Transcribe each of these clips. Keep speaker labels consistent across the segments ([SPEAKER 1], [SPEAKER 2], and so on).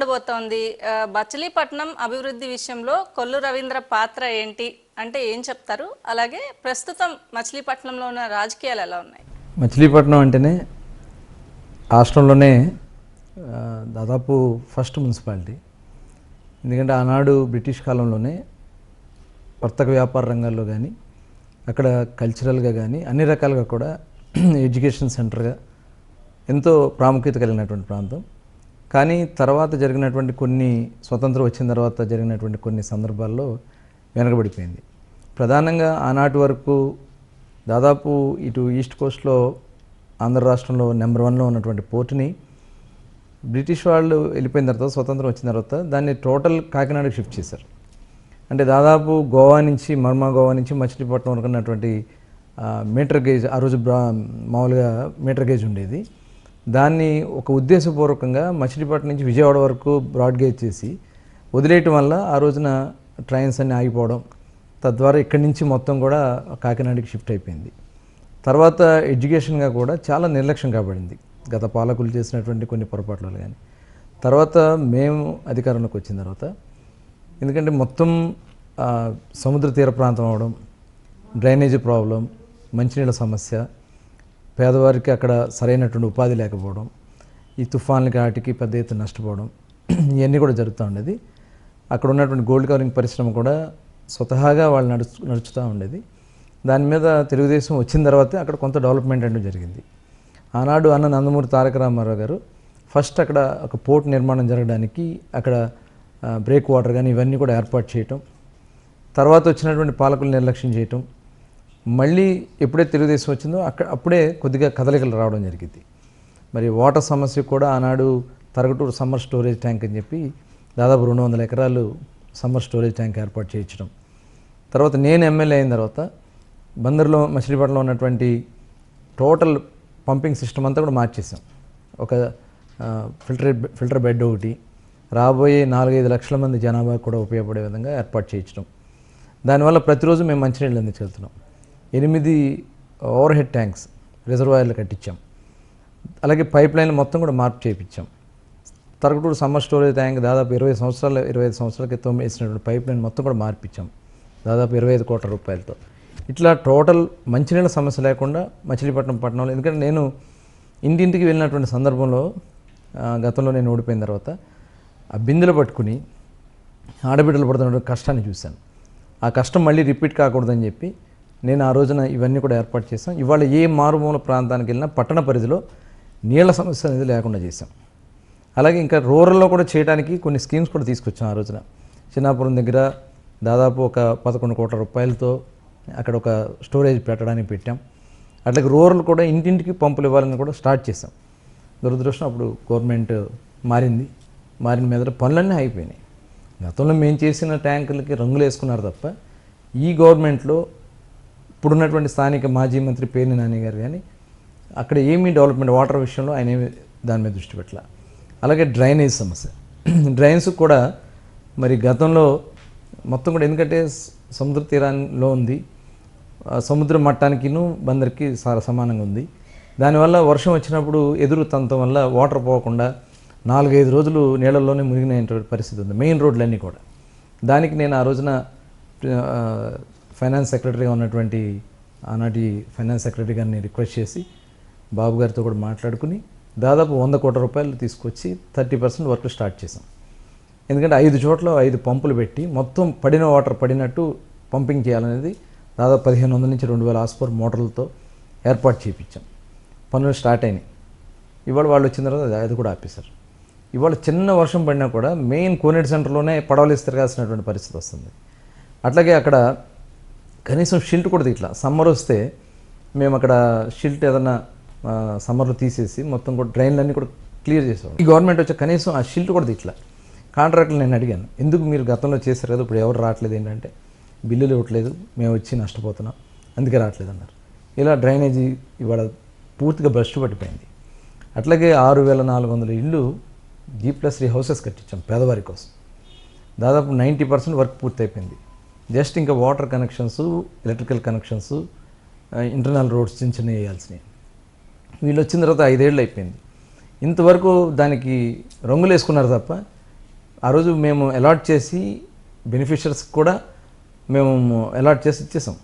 [SPEAKER 1] ఉండబోతోంది? మచిలీపట్నం అభివృద్ధి విషయంలో కొల్లు రవీంద్ర పాత్ర ఏంటి అంటే ఏం చెప్తారు? అలాగే ప్రస్తుతం మచిలీపట్నంలో ఉన్న రాజకీయాలు ఎలా ఉన్నాయి?
[SPEAKER 2] మచిలీపట్నం అంటేనే రాష్ట్రంలోనే దాదాపు ఫస్ట్ మున్సిపాలిటీ. ఎందుకంటే ఆనాడు బ్రిటిష్ కాలంలోనే వర్తక వ్యాపార రంగాల్లో కానీ, అక్కడ కల్చరల్గా కానీ అన్ని రకాలుగా కూడా ఎడ్యుకేషన్ సెంటర్గా ఎంతో ప్రాముఖ్యత కలిగినటువంటి ప్రాంతం. కానీ తర్వాత జరిగినటువంటి కొన్ని స్వతంత్రం వచ్చిన తర్వాత జరిగినటువంటి కొన్ని సందర్భాల్లో వెనకబడిపోయింది. ప్రధానంగా ఆనాటి వరకు దాదాపు ఇటు ఈస్ట్ కోస్ట్లో ఆంధ్ర రాష్ట్రంలో నెంబర్ 1లో ఉన్నటువంటి పోర్టుని బ్రిటిష్ వాళ్ళు వెళ్ళిపోయిన తర్వాత, స్వతంత్రం వచ్చిన తర్వాత దాన్ని టోటల్ కాకినాడకి షిఫ్ట్ చేశారు. అంటే దాదాపు గోవా నుంచి గోవా నుంచి మచిలీపట్నం వరకు ఉన్నటువంటి మీటర్ గేజ్, ఆ రోజు మామూలుగా మీటర్ గేజ్ ఉండేది. దాన్ని ఒక ఉద్దేశపూర్వకంగా మచిలీపట్నం నుంచి విజయవాడ వరకు బ్రాడ్ గేజ్ చేసి వదిలేయటం వల్ల ఆ రోజున ట్రైన్స్ అన్నీ ఆగిపోవడం, తద్వారా ఇక్కడి నుంచి మొత్తం కూడా కాకినాడకి షిఫ్ట్ అయిపోయింది. తర్వాత ఎడ్యుకేషన్గా కూడా చాలా నిర్లక్ష్యం కాబడింది గత పాలకులు చేసినటువంటి కొన్ని పొరపాట్లు కానీ. తర్వాత మేము అధికారంలోకి వచ్చిన తర్వాత, ఎందుకంటే మొత్తం సముద్ర తీర ప్రాంతం అవడం, డ్రైనేజీ ప్రాబ్లం, మంచినీళ్ళ సమస్య, పేదవారికి అక్కడ సరైనటువంటి ఉపాధి లేకపోవడం, ఈ తుఫాన్లకి వాటికి పెద్ద ఎత్తున నష్టపోవడం, ఇవన్నీ కూడా జరుగుతూ ఉండేది. అక్కడ ఉన్నటువంటి గోల్డ్ కవరింగ్ పరిశ్రమ కూడా స్వతహాగా వాళ్ళు నడుచుతూ ఉండేది. దాని మీద తెలుగుదేశం వచ్చిన తర్వాతే అక్కడ కొంత డెవలప్మెంట్ అంటూ జరిగింది. ఆనాడు అన్న నందమూరి తారక రామారావు గారు ఫస్ట్ అక్కడ ఒక పోర్ట్ నిర్మాణం జరగడానికి అక్కడ బ్రేక్ వాటర్ కానీ ఇవన్నీ కూడా ఏర్పాటు చేయటం, తర్వాత వచ్చినటువంటి పాలకులు నిర్లక్ష్యం చేయటం, మళ్ళీ ఎప్పుడైతే తెలుగుదేశం వచ్చిందో అప్పుడే కొద్దిగా కదలికలు రావడం జరిగింది. మరి వాటర్ సమస్య కూడా ఆనాడు తరగటూరు సమ్మర్ స్టోరేజ్ ట్యాంక్ అని చెప్పి దాదాపు 200 ఎకరాలు సమ్మర్ స్టోరేజ్ ట్యాంక్ ఏర్పాటు చేయించడం. తర్వాత నేను ఎమ్మెల్యే అయిన తర్వాత బందర్లో మచిలీపట్నంలో ఉన్నటువంటి టోటల్ పంపింగ్ సిస్టమ్ అంతా కూడా మార్చేసాం. ఒక ఫిల్టర్ బెడ్ ఒకటి, రాబోయే 4-5 లక్షల మంది జనాభా కూడా ఉపయోగపడే విధంగా ఏర్పాటు చేయించడం. దానివల్ల ప్రతిరోజు మేము మంచినీళ్ళు అందించగలుగుతున్నాం. 8 ఓవర్ హెడ్ ట్యాంక్స్ రిజర్వాయర్లు కట్టించాం. అలాగే పైప్ లైన్లు మొత్తం కూడా మార్పు చేయించాం. తరగటూరు సమ్మర్ స్టోరేజ్ ట్యాంక్ దాదాపు 25 సంవత్సరాల క్రితం వేసినటువంటి పైప్ లైన్ మొత్తం కూడా మార్పించాం దాదాపు 25 కోట్ల రూపాయలతో. ఇట్లా టోటల్ మంచినీళ్ళ సమస్య లేకుండా మచిలీపట్నం పట్టణంలో, ఎందుకంటే నేను ఇంటింటికి వెళ్ళినటువంటి సందర్భంలో గతంలో నేను ఓడిపోయిన తర్వాత ఆ బిందెలు పట్టుకుని ఆడబిడ్డలు పడుతున్నటువంటి కష్టాన్ని చూశాను. ఆ కష్టం మళ్ళీ రిపీట్ కాకూడదని చెప్పి నేను ఆ రోజున ఇవన్నీ కూడా ఏర్పాటు చేశాం. ఇవాళ ఏ మారుమూల ప్రాంతానికి వెళ్ళినా పట్టణ పరిధిలో నీళ్ల సమస్య అనేది లేకుండా చేశాం. అలాగే ఇంకా రూరల్లో కూడా చేయడానికి కొన్ని స్కీమ్స్ కూడా తీసుకొచ్చాం. ఆ రోజున చిన్నాపురం దగ్గర దాదాపు ఒక 11 కోట్ల రూపాయలతో అక్కడ ఒక స్టోరేజ్ పెట్టడానికి పెట్టాం. అట్లాగే రూరల్ కూడా ఇంటింటికి పంపులు ఇవ్వాలని కూడా స్టార్ట్ చేసాం. దురదృష్టం అప్పుడు గవర్నమెంట్ మారిన మీద పనులన్నీ అయిపోయినాయి. గతంలో మేము చేసిన ట్యాంకులకి రంగులు వేసుకున్నారు తప్ప ఈ గవర్నమెంట్లో ఇప్పుడున్నటువంటి స్థానిక మాజీ మంత్రి పేర్ని నాని గారు కానీ అక్కడ ఏమీ డెవలప్మెంట్ వాటర్ విషయంలో ఆయన ఏమి దాని మీద దృష్టి పెట్టాల. అలాగే డ్రైనేజ్ సమస్య, డ్రైన్స్ కూడా మరి గతంలో మొత్తం కూడా, ఎందుకంటే సముద్ర తీరంలో ఉంది, సముద్ర మట్టానికిను బందర్కి సమానంగా ఉంది. దానివల్ల వర్షం వచ్చినప్పుడు ఎదురు తంతం వల్ల వాటర్ పోకుండా 4-5 రోజులు నీళ్ళల్లోనే మునిగిన పరిస్థితి ఉంది మెయిన్ రోడ్లన్నీ కూడా. దానికి నేను ఆ రోజున ఫైనాన్స్ సెక్రటరీగా ఉన్నటువంటి ఆనాటి ఫైనాన్స్ సెక్రటరీ గారిని రిక్వెస్ట్ చేసి బాబు గారితో కూడా మాట్లాడుకుని దాదాపు 100 కోట్ల రూపాయలు తీసుకొచ్చి 30% వర్క్ స్టార్ట్ చేసాం. ఎందుకంటే 5 చోట్ల 5 పంపులు పెట్టి మొత్తం పడిన వాటర్ పడినట్టు పంపింగ్ చేయాలనేది దాదాపు 1500 నుంచి 2000 హార్స్పవర్ మోటార్లతో ఏర్పాటు చేయించాం. పనులు స్టార్ట్ అయినాయి. ఇవాళ వాళ్ళు వచ్చిన తర్వాత అది కూడా ఆపేశారు. ఇవాళ చిన్న వర్షం పడినా కూడా మెయిన్ కోనేటి సెంటర్లోనే పడవలేసి తిరగాల్సినటువంటి పరిస్థితి వస్తుంది. అట్లాగే అక్కడ కనీసం షిల్ట్ కూడా ఇట్లా సమ్మర్ వస్తే మేము అక్కడ షిల్ట్ ఏదన్నా సమ్మర్లో తీసేసి మొత్తం కూడా డ్రైన్లన్నీ కూడా క్లియర్ చేసాం. ఈ గవర్నమెంట్ వచ్చే కనీసం ఆ షిల్ట్ కూడా ఇట్లా. కాంట్రాక్టులు నేను అడిగాను, ఎందుకు మీరు గతంలో చేశారు కదా, ఇప్పుడు ఎవరు రావట్లేదు ఏంటంటే బిల్లులు ఇవ్వట్లేదు, మేము వచ్చి నష్టపోతున్నాం, అందుకే రావట్లేదు అన్నారు. ఇలా డ్రైనేజీ ఇవాళ పూర్తిగా భ్రష్టు పట్టిపోయింది. అట్లాగే 6400 ఇళ్ళు G+3 హౌసెస్ కట్టించాం పేదవారి కోసం. దాదాపు 90% వర్క్ పూర్తి అయిపోయింది. జస్ట్ ఇంకా water connections, electrical connections, internal roads చిన్న వేయాల్సినవి. వీళ్ళు వచ్చిన తర్వాత 5 ఏళ్ళు అయిపోయింది. ఇంతవరకు దానికి రంగులు వేసుకున్నారు తప్ప ఆ రోజు మేము అలాట్ చేసి బెనిఫిషియర్స్ కూడా మేము అలాట్ చేసి ఇచ్చేసాం,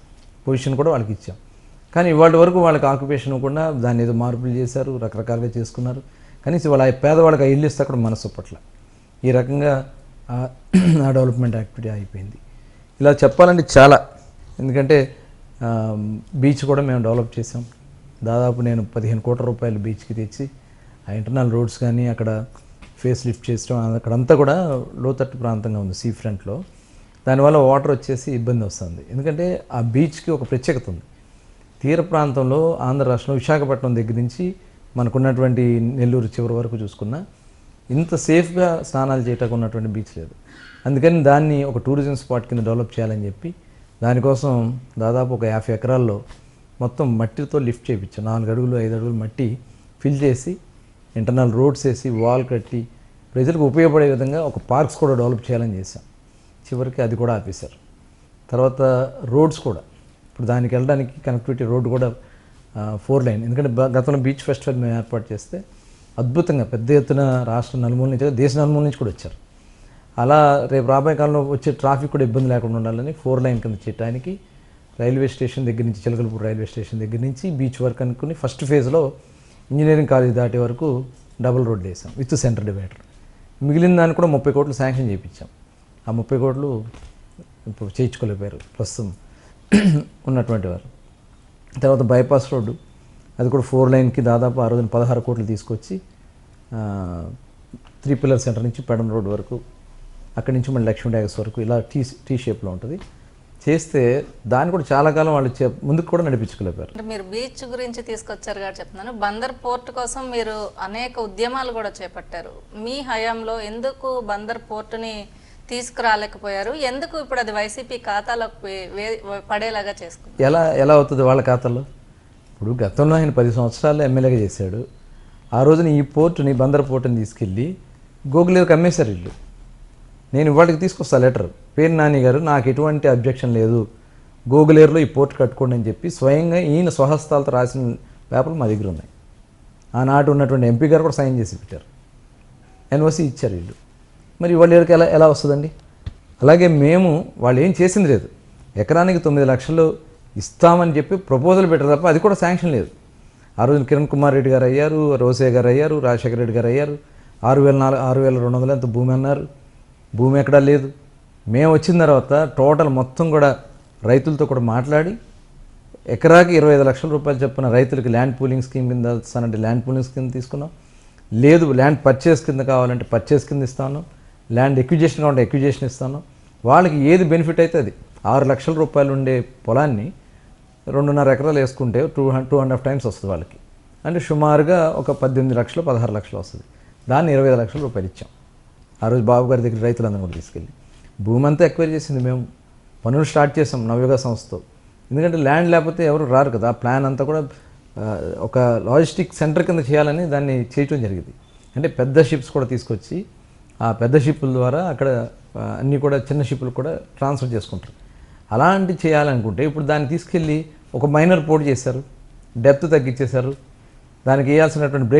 [SPEAKER 2] పొజిషన్ కూడా వాళ్ళకి ఇచ్చాం. కానీ ఇవాళ వరకు వాళ్ళకి ఆక్యుపేషన్ కూడా దాన్ని ఏదో మార్పులు చేశారు, రకరకాలుగా చేసుకున్నారు. కనీసం వాళ్ళ పేదవాళ్ళకి ఆ ఇల్లు ఇస్తే అక్కడ మనసు పట్ల ఈ రకంగా ఆ డెవలప్మెంట్ యాక్టివిటీ అయిపోయింది. ఇలా చెప్పాలంటే చాలా, ఎందుకంటే బీచ్ కూడా మేము డెవలప్ చేసాం. దాదాపు నేను 15 కోట్ల రూపాయలు బీచ్కి తెచ్చి ఆ ఇంటర్నల్ రోడ్స్ కానీ అక్కడ ఫేస్ లిఫ్ట్ చేసడం, అక్కడంతా కూడా లోతట్టు ప్రాంతంగా ఉంది సీ ఫ్రంట్లో. దానివల్ల వాటర్ వచ్చేసి ఇబ్బంది వస్తుంది. ఎందుకంటే ఆ బీచ్కి ఒక ప్రత్యేకత ఉంది. తీర ప్రాంతంలో ఆంధ్ర రాష్ట్రంలో విశాఖపట్నం దగ్గర నుంచి మనకున్నటువంటి నెల్లూరు చివరి వరకు చూసుకున్నా ఇంత సేఫ్గా స్నానాలు చేయటానికి ఉన్నటువంటి బీచ్ లేదు. అందుకని దాన్ని ఒక టూరిజం స్పాట్ కింద డెవలప్ చేయాలని చెప్పి దానికోసం దాదాపు ఒక 50 ఎకరాల్లో మొత్తం మట్టితో లిఫ్ట్ చేయించాం. 4 అడుగులు 5 అడుగులు మట్టి ఫిల్ చేసి ఇంటర్నల్ రోడ్స్ వేసి వాల్ కట్టి ప్రజలకు ఉపయోగపడే విధంగా ఒక పార్క్స్ కూడా డెవలప్ చేయాలని చేశాం. చివరికి అది కూడా ఆపేశారు. తర్వాత రోడ్స్ కూడా ఇప్పుడు దానికి వెళ్ళడానికి కనెక్టివిటీ రోడ్డు కూడా 4 లైన్. ఎందుకంటే గతంలో బీచ్ ఫెస్టివల్ మేము ఏర్పాటు చేస్తే అద్భుతంగా పెద్ద ఎత్తున రాష్ట్ర నలుమూల నుంచి దేశ నలుమూల నుంచి కూడా వచ్చారు. అలా రేపు రాబోయే కాలంలో వచ్చే ట్రాఫిక్ కూడా ఇబ్బంది లేకుండా ఉండాలని 4 లైన్ కింద చేయడానికి రైల్వే స్టేషన్ దగ్గర నుంచి చిలకలపూర్ రైల్వే స్టేషన్ దగ్గర నుంచి బీచ్ వరకు అనుకుని ఫస్ట్ ఫేజ్లో ఇంజనీరింగ్ కాలేజ్ దాటే వరకు డబుల్ రోడ్ వేసాం విత్ సెంటర్ డివైడర్. మిగిలిన దాన్ని కూడా 30 కోట్లు శాంక్షన్ చేయించాం. ఆ 30 కోట్లు ఇప్పుడు చేయించుకోలేకపోయారు ప్రస్తుతం ఉన్నటువంటి వారు. తర్వాత బైపాస్ రోడ్డు అది కూడా 4 లైన్కి దాదాపు ఆ రోజున 16 కోట్లు తీసుకొచ్చి 3 పిల్లర్ సెంటర్ నుంచి పెడన్ రోడ్ వరకు, అక్కడి నుంచి మళ్ళీ లక్ష్మీ డ్యాగస్ వరకు ఇలా టీ షేప్లో ఉంటుంది చేస్తే దాన్ని కూడా చాలా కాలం వాళ్ళు ముందుకు కూడా నడిపించుకోలేపారు.
[SPEAKER 1] అంటే మీరు బీచ్ గురించి తీసుకొచ్చారు కాబట్టి చెప్తున్నాను. బందర్ పోర్ట్ కోసం మీరు అనేక ఉద్యమాలు కూడా చేపట్టారు. మీ హయాంలో ఎందుకు బందర్ పోర్టుని తీసుకురాలేకపోయారు? ఎందుకు ఇప్పుడు అది వైసీపీ ఖాతాలోకి పడేలాగా చేసుకున్నారు?
[SPEAKER 2] ఎలా అవుతుంది వాళ్ళ ఖాతాలో? ఇప్పుడు గతంలో ఆయన 10 సంవత్సరాలు ఎమ్మెల్యేగా చేశాడు. ఆ రోజున ఈ పోర్టుని బందర్ పోర్టుని తీసుకెళ్ళి గోగులేరుకి అమ్మేశారు ఇల్లు. నేను ఇవాళకి తీసుకొస్తా లెటర్, పేరు నాని గారు నాకు ఎటువంటి అబ్జెక్షన్ లేదు, గోగులేరులో ఈ పోర్టు కట్టుకోండి అని చెప్పి స్వయంగా ఈయన స్వహస్తాలతో రాసిన పేపర్లు మా దగ్గర ఉన్నాయి. ఆనాటి ఉన్నటువంటి ఎంపీ గారు కూడా సైన్ చేసి పెట్టారు, ఎన్ఓసి ఇచ్చారు ఇల్లు. మరి వాళ్ళ ఎలా వస్తుందండి? అలాగే మేము వాళ్ళు ఏం చేసింది లేదు, ఎకరానికి 9 లక్షలు ఇస్తామని చెప్పి ప్రపోజల్ పెట్టారు తప్ప అది కూడా శాంక్షన్ లేదు. ఆ రోజున కిరణ్ కుమార్ రెడ్డి గారు అయ్యారు, రోసే గారు అయ్యారు, రాజశేఖర రెడ్డి గారు అయ్యారు, 6,200 ఎంత భూమి అన్నారు, భూమి ఎక్కడా లేదు. మేము వచ్చిన తర్వాత టోటల్ మొత్తం కూడా రైతులతో కూడా మాట్లాడి ఎకరాకి 25 లక్షల రూపాయలు చొప్పున రైతులకి ల్యాండ్ పూలింగ్ స్కీమ్ కింద ఇస్తానంటే ల్యాండ్ పూలింగ్ స్కీమ్ తీసుకున్నాం. లేదు ల్యాండ్ పర్చేస్ కింద కావాలంటే పర్చేస్ కింద ఇస్తాను, ల్యాండ్ ఎక్విజేషన్ కావాలంటే ఎక్విజేషన్ ఇస్తాను. వాళ్ళకి ఏది బెనిఫిట్ అయితే అది. 6 లక్షల రూపాయలు ఉండే పొలాన్ని 2.5 ఎకరాలు వేసుకుంటే 2.5 టైమ్స్ వస్తుంది వాళ్ళకి. అంటే సుమారుగా ఒక 18 లక్షలు 16 లక్షలు వస్తుంది. దాన్ని 25 లక్షల రూపాయలు ఇచ్చాం. ఆ రోజు బాబు గారి దగ్గర రైతులందరూ కూడా తీసుకెళ్ళి భూమి అంతా ఎక్వైర్ చేసింది మేము. పనులు స్టార్ట్ చేసాం నవయుగ సంస్థతో. ఎందుకంటే ల్యాండ్ లేకపోతే ఎవరు రారు కదా. ఆ ప్లాన్ అంతా కూడా ఒక లాజిస్టిక్ సెంటర్ కింద చేయాలని దాన్ని చేయటం జరిగింది. అంటే పెద్ద షిప్స్ కూడా తీసుకొచ్చి ఆ పెద్ద షిప్పుల ద్వారా అక్కడ అన్నీ కూడా చిన్న షిప్పులు కూడా ట్రాన్స్ఫర్ చేసుకుంటారు. అలాంటి చేయాలనుకుంటే ఇప్పుడు దాన్ని తీసుకెళ్ళి ఒక మైనర్ పోర్ట్ చేశారు, డెప్త్ తగ్గించేశారు, దానికి వేయాల్సినటువంటి